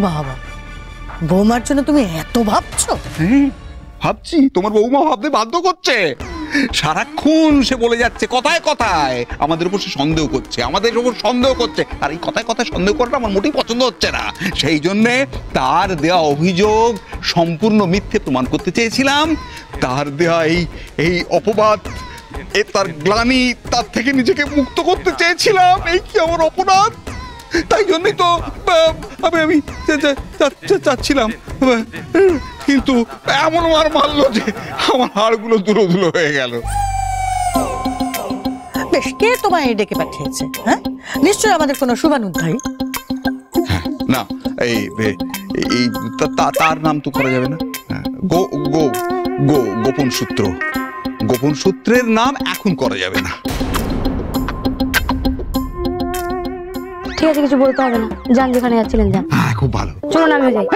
বাবা, বৌমার জন্য তুমি এত ভাবছো? ভাবছি, তোমার বৌমা ভাবতে বাধ্য করছে। সারাক্ষণ সে বলে যাচ্ছে কথায় কথায় আমাদের উপর সে সন্দেহ করছে, আমাদের উপর সন্দেহ করছে। আর এই কথায় কথায় সন্দেহ করাটা আমার মোটেই পছন্দ হচ্ছে না। সেই জন্যে তার দেওয়া অভিযোগ সম্পূর্ণ মিথ্যে প্রমাণ করতে চেয়েছিলাম। তার দেওয়া এই অপবাদ, তার গ্লানি, তার থেকে নিজেকে মুক্ত করতে চেয়েছিলাম। এই কি আমার অপরাধ? তাই জন্যই তো আমি চাচ্ছিলাম, কিন্তু এমন মার মারলো যে আমার হাড়গুলো ধুলো ধুলো হয়ে গেল। বেশ, কে তোমায় ডেকে পাঠিয়েছে? হ্যাঁ, নিশ্চয়ই আমাদের কোনো শুভানুধ্যায়ী। না, এই তার নাম তো করা যাবে না। গোপন সূত্র, গোপন সূত্রের নাম এখন করা যাবে না। ঠিক আছে, কিছু বলতে হবে না, যান যেখানে যাচ্ছিলেন যান। হ্যাঁ, খুব ভালো, চলুন আমিও যাই।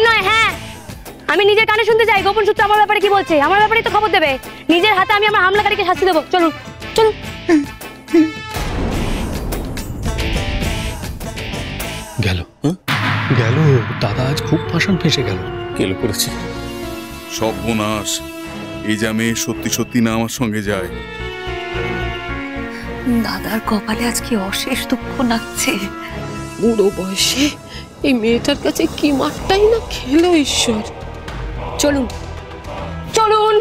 নয়, হ্যাঁ, আমি নিজের কানে শুনতে চাই গোপন সূত্র আমার ব্যাপারে কি বলছে। আমার ব্যাপারে তো খবর দেবে, নিজের হাতে আমি আমার হামলাকারীকে শাস্তি দেবো। চলুন চলুন। গেল গেল, দাদা আজ খুব ফাঁসান ফেসে গেল। কেল করেছে সর্বনাশ। এই যে মেয়ে সত্যি সত্যি না আমার সঙ্গে যায়। দাদার কপালে আজকে অশেষ দুঃখ লাগছে। বুড়ো বয়সে এই মেয়েটার কাছে কি মারটাই না খেলো ঈশ্বর। চলুন চলুন।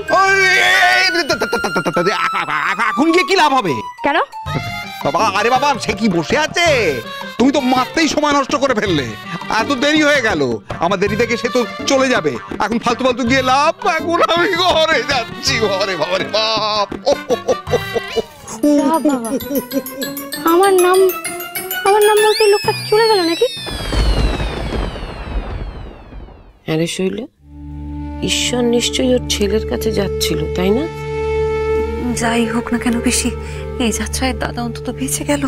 এখন গিয়ে কি লাভ হবে? কেন বাবা? আরে বাবা, সে কি বসে আছে? তুমি তো মারতেই সময় নষ্ট করে ফেললে। এত দেরি হয়ে গেল, আমার দেরি থেকে সে তো চলে যাবে। এখন ফালতু ফালতু গিয়ে লাভ? এখন আমি ঘরে যাচ্ছি, ঘরে। বাবারে বাপ, আমার নাম বলতে লোকটা চলে গেল নাকি? আরে শৈল, ঈশ্বর নিশ্চয়ই ওর ছেলের কাছে যাচ্ছিল, তাই না? যাই হোক না কেন পিসি, এই যাত্রায় দাদা অন্তত বেঁচে গেল।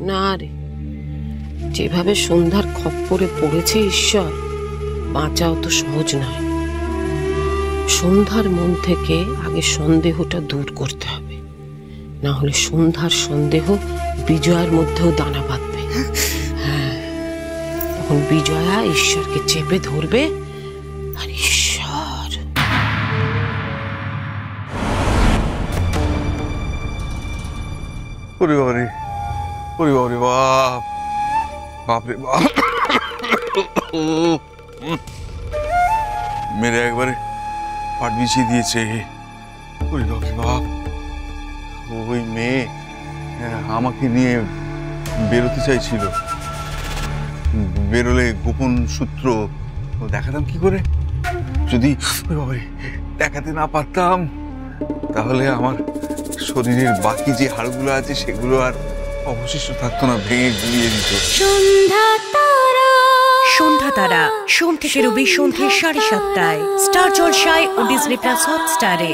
না রে, যেভাবে সন্ধ্যার খপ্পরে পড়েছে ঈশ্বর, বাঁচাও তো সহজ নয়। সন্ধ্যার মন থেকে আগে সন্দেহটা দূর করতে হবে, না হলে সন্ধ্যার সন্দেহ বিজয়ার মধ্যেও দানা বাঁধবে। হ্যাঁ, তখন বিজয়া ঈশ্বরকে চেপে ধরবে, আর ঈশ্বর ওরে বাবারে, ওরে বাবারে বাপ, বাপরে বাপ, মেরে একবারে পাট বিছিয়ে দিয়েছে। ওরে বাপরে বাপ, ওই মেয়ে আমাকে নিয়ে বেরোতে চাইছিল। বেরোলে গোপন সূত্র দেখাতাম কি করে? যদি দেখাতে না পারতাম তাহলে আমার শরীরের বাকি যে হাড়গুলো আছে সেগুলো আর অবশিষ্ট থাকতো না, ভেঙে গুলিয়ে দিত। সন্ধ্যা তারা, সোম থেকে রবি সন্ধ্যে 7:30টায় স্টার জলসায় ও ডিজনি প্লাস হটস্টারে।